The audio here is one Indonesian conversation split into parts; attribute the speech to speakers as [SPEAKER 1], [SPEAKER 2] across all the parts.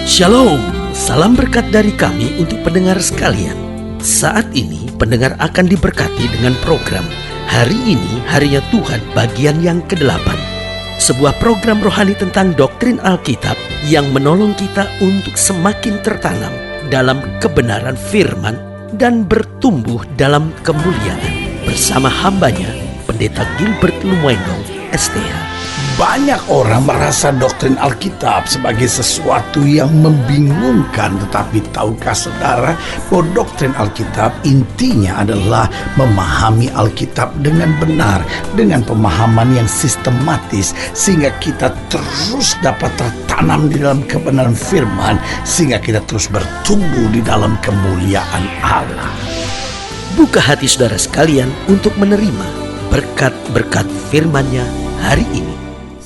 [SPEAKER 1] Shalom, salam berkat dari kami untuk pendengar sekalian. Saat ini pendengar akan diberkati dengan program Hari Ini Harinya Tuhan bagian yang ke-8. Sebuah program rohani tentang doktrin Alkitab yang menolong kita untuk semakin tertanam dalam kebenaran firman dan bertumbuh dalam kemuliaan. Bersama hambanya, Pendeta Gilbert Lumwendong, STH.
[SPEAKER 2] Banyak orang merasa doktrin Alkitab sebagai sesuatu yang membingungkan. Tetapi tahukah saudara bahwa doktrin Alkitab intinya adalah memahami Alkitab dengan benar, dengan pemahaman yang sistematis, sehingga kita terus dapat tertanam di dalam kebenaran firman, sehingga kita terus bertumbuh di dalam kemuliaan Allah.
[SPEAKER 1] Buka hati saudara sekalian untuk menerima berkat-berkat firman-Nya hari ini.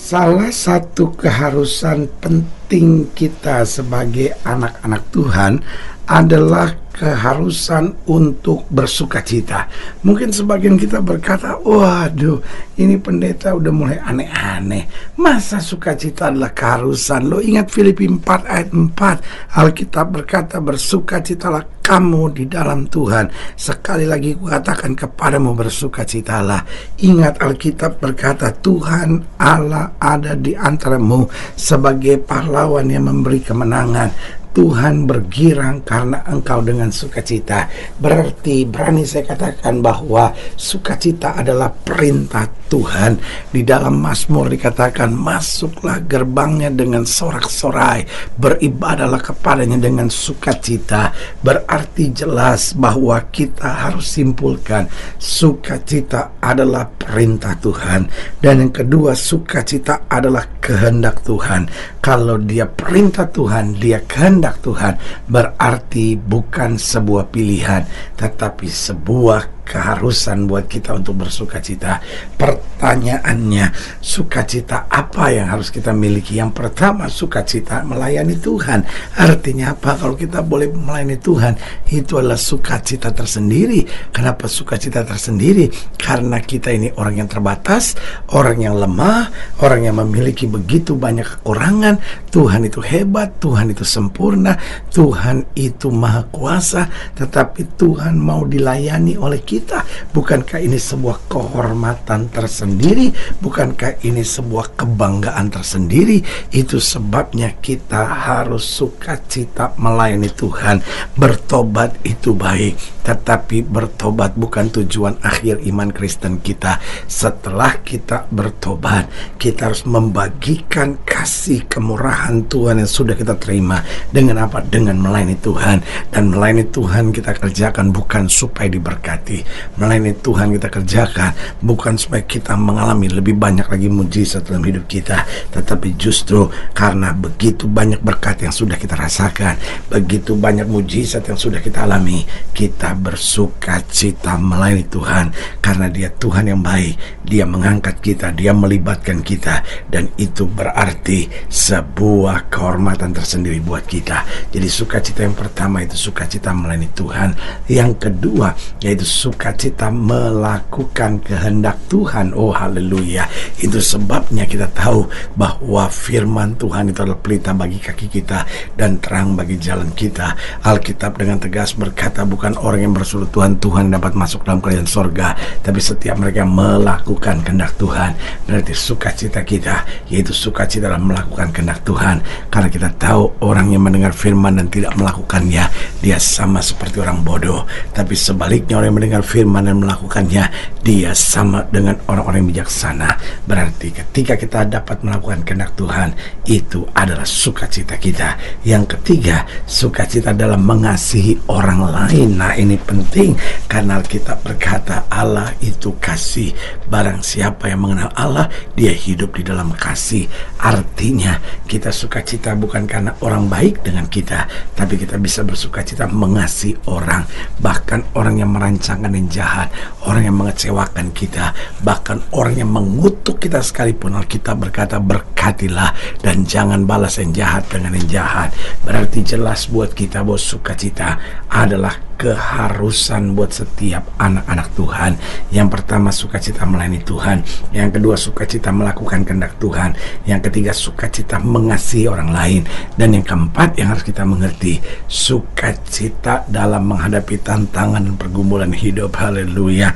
[SPEAKER 2] Salah satu keharusan penting kita sebagai anak-anak Tuhan adalah keharusan untuk bersukacita. Mungkin sebagian kita berkata, waduh, ini pendeta udah mulai aneh-aneh. Masa sukacita adalah keharusan? Lo ingat Filipi 4 ayat 4, Alkitab berkata, bersukacitalah kamu di dalam Tuhan. Sekali lagi kukatakan kepadamu, bersukacitalah. Ingat Alkitab berkata, Tuhan Allah ada di antaramu sebagai pahlawan yang memberi kemenangan. Tuhan bergirang karena engkau dengan sukacita. Berarti berani saya katakan bahwa sukacita adalah perintah Tuhan. Di dalam Mazmur dikatakan, masuklah gerbangnya dengan sorak-sorai, beribadahlah kepadanya dengan sukacita. Berarti jelas bahwa kita harus simpulkan sukacita adalah perintah Tuhan. Dan yang kedua, sukacita adalah kehendak Tuhan. Kalau dia perintah Tuhan, dia kehendak Tuhan, berarti bukan sebuah pilihan, tetapi sebuah keharusan buat kita untuk bersukacita. Pertanyaannya, sukacita apa yang harus kita miliki? Yang pertama, sukacita melayani Tuhan. Artinya apa? Kalau kita boleh melayani Tuhan, itu adalah sukacita tersendiri. Kenapa sukacita tersendiri? Karena kita ini orang yang terbatas, orang yang lemah, orang yang memiliki begitu banyak kekurangan. Tuhan itu hebat, Tuhan itu sempurna, Tuhan itu maha kuasa, tetapi Tuhan mau dilayani oleh kita. Bukankah ini sebuah kehormatan tersendiri? Bukankah ini sebuah kebanggaan tersendiri? Itu sebabnya kita harus sukacita melayani Tuhan. Bertobat itu baik, tetapi bertobat bukan tujuan akhir iman Kristen kita. Setelah kita bertobat, kita harus membagikan kasih kemurahan Tuhan yang sudah kita terima. Dengan apa? Dengan melayani Tuhan. Dan melayani Tuhan kita kerjakan bukan supaya diberkati. Melayani Tuhan kita kerjakan bukan supaya kita mengalami lebih banyak lagi mujizat dalam hidup kita, tetapi justru karena begitu banyak berkat yang sudah kita rasakan, begitu banyak mujizat yang sudah kita alami, kita bersukacita melayani Tuhan. Karena dia Tuhan yang baik, dia mengangkat kita, dia melibatkan kita, dan itu berarti sebuah kehormatan tersendiri buat kita. Jadi sukacita yang pertama itu sukacita melayani Tuhan. Yang kedua yaitu sukacita melakukan kehendak Tuhan. Oh haleluya. Itu sebabnya kita tahu bahwa firman Tuhan itu adalah pelita bagi kaki kita dan terang bagi jalan kita. Alkitab dengan tegas berkata, bukan orang yang bersuruh Tuhan, Tuhan dapat masuk dalam kerajaan sorga, tapi setiap mereka melakukan kehendak Tuhan. Berarti sukacita kita yaitu sukacita dalam melakukan kehendak Tuhan. Karena kita tahu orang yang mendengar firman dan tidak melakukannya, dia sama seperti orang bodoh. Tapi sebaliknya, orang yang mendengar firman dan melakukannya, dia sama dengan orang-orang yang bijaksana. Berarti ketika kita dapat melakukan kehendak Tuhan, itu adalah sukacita kita. Yang ketiga, sukacita dalam mengasihi orang lain. Nah ini penting, karena Alkitab berkata Allah itu kasih. Barang siapa yang mengenal Allah, dia hidup di dalam kasih. Artinya kita sukacita bukan karena orang baik dengan kita, tapi kita bisa bersukacita mengasihi orang. Bahkan orang yang merancangkan yang jahat, orang yang mengecewakan kita, bahkan orang yang mengutuk kita sekalipun, Alkitab berkata berkata berkatilah, dan jangan balas yang jahat dengan yang jahat. Berarti jelas buat kita bahwa sukacita adalah keharusan buat setiap anak-anak Tuhan. Yang pertama, sukacita melayani Tuhan. Yang kedua, sukacita melakukan kehendak Tuhan. Yang ketiga, sukacita mengasihi orang lain. Dan yang keempat yang harus kita mengerti, sukacita dalam menghadapi tantangan dan pergumulan hidup. Haleluya.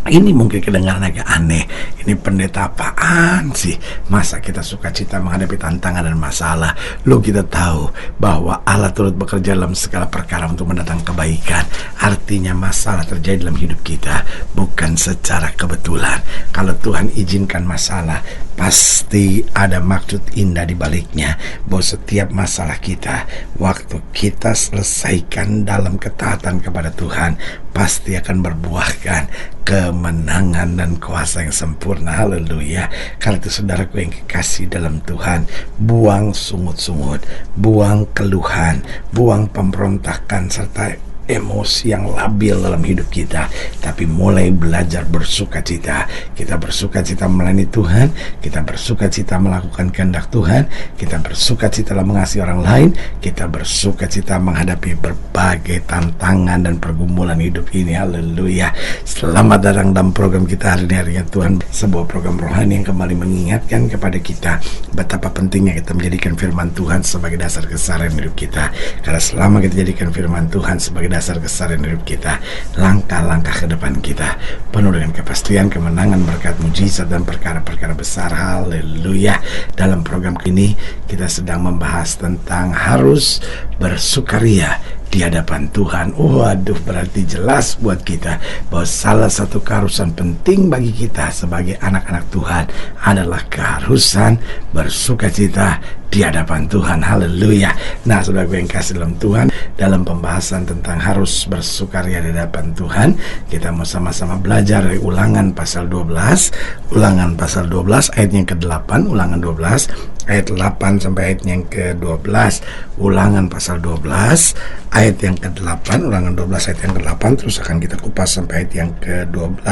[SPEAKER 2] Ini mungkin kedengaran agak aneh. Ini pendeta apaan sih? Masa kita sukacita menghadapi tantangan dan masalah? Lu kita tahu bahwa Allah turut bekerja dalam segala perkara untuk mendatangkan kebaikan. Artinya masalah terjadi dalam hidup kita bukan secara kebetulan. Kalau Tuhan izinkan masalah, pasti ada maksud indah di baliknya. Bahwa setiap masalah kita, waktu kita selesaikan dalam ketaatan kepada Tuhan, pasti akan berbuahkan kemenangan dan kuasa yang sempurna. Haleluya. Karena itu saudaraku yang kekasih dalam Tuhan, buang sungut-sungut, buang keluhan, buang pemberontakan serta emosi yang labil dalam hidup kita, tapi mulai belajar bersukacita. Kita bersukacita melayani Tuhan, kita bersukacita melakukan kehendak Tuhan, kita bersukacita dalam mengasihi orang lain, kita bersukacita menghadapi berbagai tantangan dan pergumulan hidup ini. Haleluya. Selamat datang dalam program kita hari ini, Harinya Tuhan, sebuah program rohani yang kembali mengingatkan kepada kita betapa pentingnya kita menjadikan firman Tuhan sebagai dasar keseharian hidup kita. Karena selama kita jadikan firman Tuhan sebagai dasar keseharian hidup kita, langkah-langkah ke depan kita penuh dengan kepastian, kemenangan, berkat, mujizat, dan perkara-perkara besar. Haleluya. Dalam program ini kita sedang membahas tentang harus bersukaria di hadapan Tuhan. Waduh, berarti jelas buat kita bahwa salah satu keharusan penting bagi kita sebagai anak-anak Tuhan adalah keharusan bersukacita di hadapan Tuhan. Haleluya. Nah, saudara gue yang kasih dalam Tuhan, dalam pembahasan tentang harus bersukaria di hadapan Tuhan, kita mau sama-sama belajar dari Ulangan pasal 12. Ulangan pasal 12 ayat yang ke-8, Ulangan 12 ayat 8 sampai ayat yang ke-12. Ulangan pasal 12 ayat yang ke-8, Ulangan 12 ayat yang ke-8, terus akan kita kupas sampai ayat yang ke-12.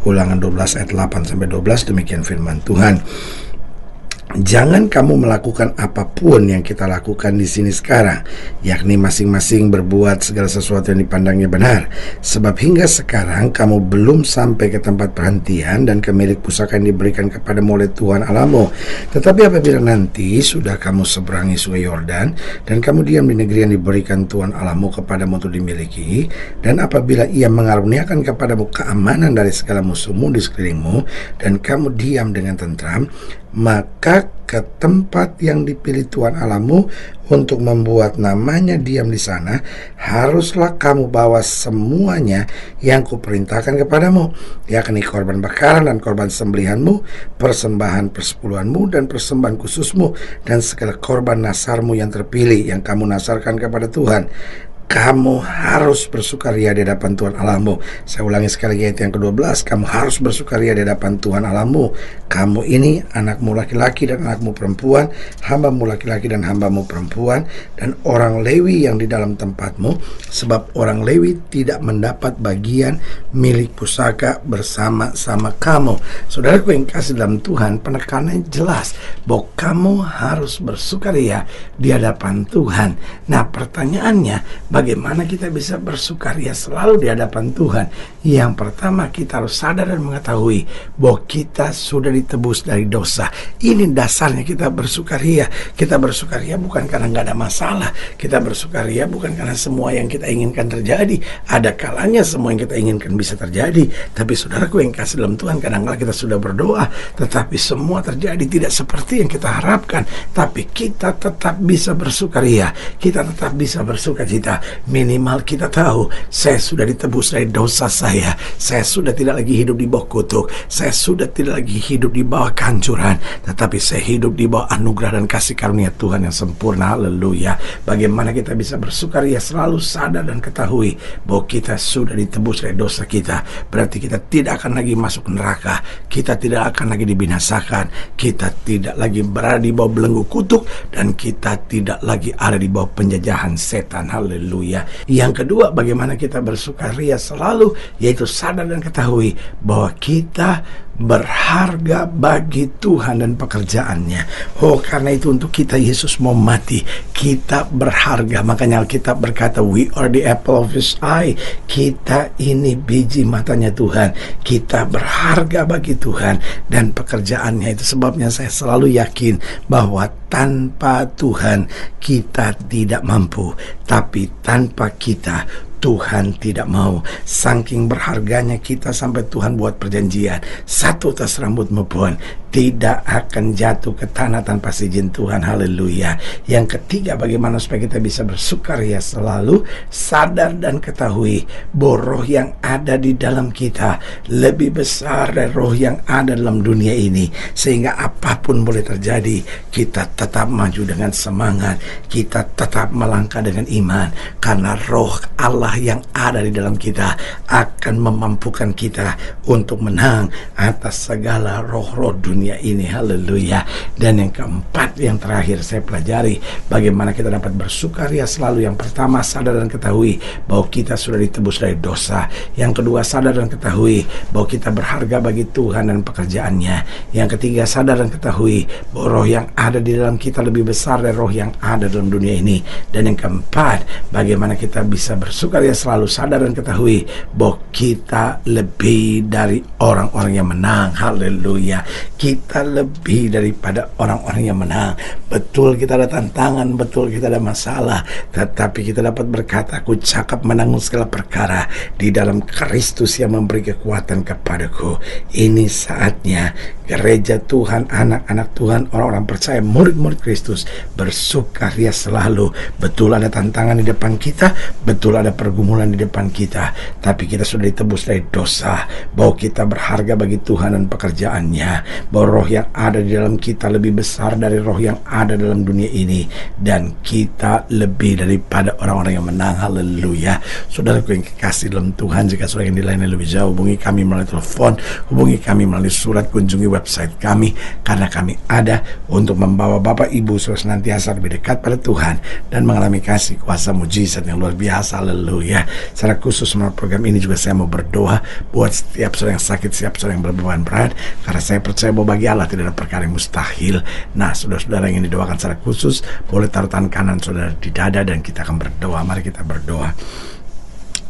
[SPEAKER 2] Ulangan 12 ayat 8 sampai 12, demikian firman Tuhan. Jangan kamu melakukan apapun yang kita lakukan di sini sekarang, yakni masing-masing berbuat segala sesuatu yang dipandangnya benar. Sebab hingga sekarang kamu belum sampai ke tempat perhentian dan ke milik pusaka yang diberikan kepadamu oleh Tuhan Allahmu. Tetapi apabila nanti sudah kamu seberangi sungai Yordan dan kamu diam di negeri yang diberikan Tuhan Allahmu kepadamu untuk dimiliki, dan apabila Ia mengaruniakan kepadamu keamanan dari segala musuhmu di sekelilingmu, dan kamu diam dengan tentram, maka ke tempat yang dipilih Tuhan Allahmu untuk membuat namanya diam di sana, haruslah kamu bawa semuanya yang kuperintahkan kepadamu, yakni korban bakaran dan korban sembelihanmu, persembahan persepuluhanmu dan persembahan khususmu, dan segala korban nasarmu yang terpilih yang kamu nasarkan kepada Tuhan. Kamu harus bersukaria di hadapan Tuhan Allahmu. Saya ulangi sekali lagi ayat yang ke-12. Kamu harus bersukaria di hadapan Tuhan Allahmu. Kamu ini anakmu laki-laki dan anakmu perempuan, hambamu laki-laki dan hambamu perempuan, dan orang Lewi yang di dalam tempatmu, sebab orang Lewi tidak mendapat bagian milik pusaka bersama-sama kamu. Saudaraku yang kasih dalam Tuhan, penekanannya jelas bahwa kamu harus bersukaria di hadapan Tuhan. Nah, pertanyaannya, bagaimana kita bisa bersukaria selalu di hadapan Tuhan? Yang pertama, kita harus sadar dan mengetahui bahwa kita sudah ditebus dari dosa. Ini dasarnya kita bersukaria. Kita bersukaria bukan karena nggak ada masalah. Kita bersukaria bukan karena semua yang kita inginkan terjadi. Ada kalanya semua yang kita inginkan bisa terjadi. Tapi saudaraku yang kasih dalam Tuhan, kadang-kadang kita sudah berdoa, tetapi semua terjadi tidak seperti yang kita harapkan. Tapi kita tetap bisa bersukaria. Kita tetap bisa bersukacita. Minimal kita tahu, saya sudah ditebus dari dosa saya sudah tidak lagi hidup di bawah kutuk, saya sudah tidak lagi hidup di bawah kehancuran, tetapi saya hidup di bawah anugerah dan kasih karunia Tuhan yang sempurna. Haleluya. Bagaimana kita bisa bersukaria? Selalu sadar dan ketahui bahwa kita sudah ditebus dari dosa kita. Berarti kita tidak akan lagi masuk neraka, kita tidak akan lagi dibinasakan, kita tidak lagi berada di bawah belenggu kutuk, dan kita tidak lagi ada di bawah penjajahan setan. Haleluya. Yang kedua, bagaimana kita bersukaria selalu, yaitu sadar dan ketahui bahwa kita berharga bagi Tuhan dan pekerjaannya. Oh, karena itu untuk kita Yesus mau mati. Kita berharga. Makanya Alkitab berkata, we are the apple of His eye. Kita ini biji matanya Tuhan. Kita berharga bagi Tuhan dan pekerjaannya. Itu sebabnya saya selalu yakin bahwa tanpa Tuhan kita tidak mampu. Tapi tanpa kita Tuhan tidak mau. Saking berharganya kita sampai Tuhan buat perjanjian, satu tas rambutmu pun tidak akan jatuh ke tanah tanpa izin Tuhan. Haleluya. Yang ketiga, bagaimana supaya kita bisa bersukaria selalu? Sadar dan ketahui bahwa roh yang ada di dalam kita lebih besar dari roh yang ada dalam dunia ini, sehingga apapun boleh terjadi, kita tetap maju dengan semangat, kita tetap melangkah dengan iman, karena roh Allah yang ada di dalam kita akan memampukan kita untuk menang atas segala roh-roh dunia ini. Haleluya. Dan yang keempat, yang terakhir saya pelajari, bagaimana kita dapat bersukaria selalu. Yang pertama, sadar dan ketahui bahwa kita sudah ditebus dari dosa. Yang kedua, sadar dan ketahui bahwa kita berharga bagi Tuhan dan pekerjaannya. Yang ketiga, sadar dan ketahui bahwa roh yang ada di dalam kita lebih besar dari roh yang ada dalam dunia ini. Dan yang keempat, bagaimana kita bisa bersukaria selalu, sadar dan ketahui bahwa kita lebih dari orang-orang yang menang. Haleluya. Kita lebih daripada orang-orang yang menang. Betul kita ada tantangan, betul kita ada masalah, tetapi kita dapat berkata, aku cakap menanggung segala perkara di dalam Kristus yang memberi kekuatan kepadaku. Ini saatnya gereja Tuhan, anak-anak Tuhan, orang-orang percaya, murid-murid Kristus bersukaria selalu. Betul ada tantangan di depan kita, betul ada pergumulan di depan kita, tapi kita sudah ditebus dari dosa, bahwa kita berharga bagi Tuhan dan pekerjaannya, bahwa roh yang ada di dalam kita lebih besar dari roh yang ada dalam dunia ini, dan kita lebih daripada orang-orang yang menang. Haleluya. Saudaraku yang kekasih dalam Tuhan, jika saudara yang dilayani lebih jauh, hubungi kami melalui telepon, hubungi kami melalui surat, kunjungi website kami, karena kami ada untuk membawa Bapak Ibu saudara senantiasa lebih dekat pada Tuhan dan mengalami kasih kuasa mujizat yang luar biasa. Haleluya. Secara khusus melalui program ini juga saya mau berdoa buat setiap saudara yang sakit, setiap saudara yang berbeban berat, karena saya percaya bahwa bagi Allah tidak ada perkara yang mustahil. Nah, saudara-saudara yang didoakan secara khusus, boleh taruh tangan kanan saudara di dada dan kita akan berdoa. Mari kita berdoa.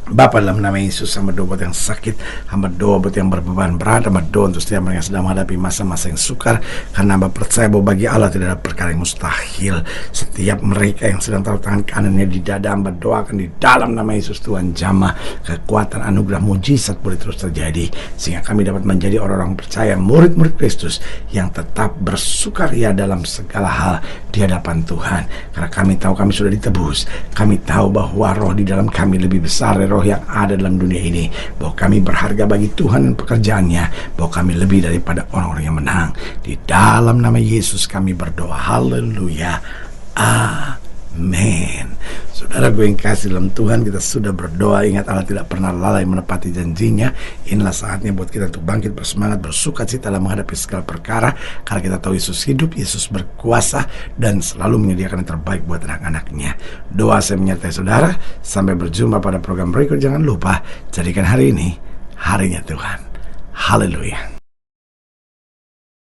[SPEAKER 2] Bapa, dalam nama Yesus, hamba doa buat yang sakit, hamba doa buat yang berbeban berat, hamba doa untuk setiap orang yang sedang menghadapi masa-masa yang sukar, karena hamba percaya bahwa bagi Allah tidak ada perkara yang mustahil. Setiap mereka yang sedang taruh tangan kanannya di dada, hamba doakan di dalam nama Yesus, Tuhan jamah kekuatan, anugerah, mujizat boleh terus terjadi, sehingga kami dapat menjadi orang-orang percaya, murid-murid Kristus yang tetap bersukaria dalam segala hal di hadapan Tuhan, karena kami tahu kami sudah ditebus. Kami tahu bahwa roh di dalam kami lebih besar dari roh yang ada dalam dunia ini, bahwa kami berharga bagi Tuhan dan pekerjaannya, bahwa kami lebih daripada orang-orang yang menang. Di dalam nama Yesus kami berdoa. Haleluya. Amin. Saudara gue yang kasih dalam Tuhan, kita sudah berdoa. Ingat, Allah tidak pernah lalai menepati janjinya. Inilah saatnya buat kita untuk bangkit bersemangat, bersukacita dalam menghadapi segala perkara, karena kita tahu Yesus hidup, Yesus berkuasa dan selalu menyediakan yang terbaik buat anak-anaknya. Doa saya menyertai saudara. Sampai berjumpa pada program berikut. Jangan lupa, jadikan hari ini harinya Tuhan. Haleluya.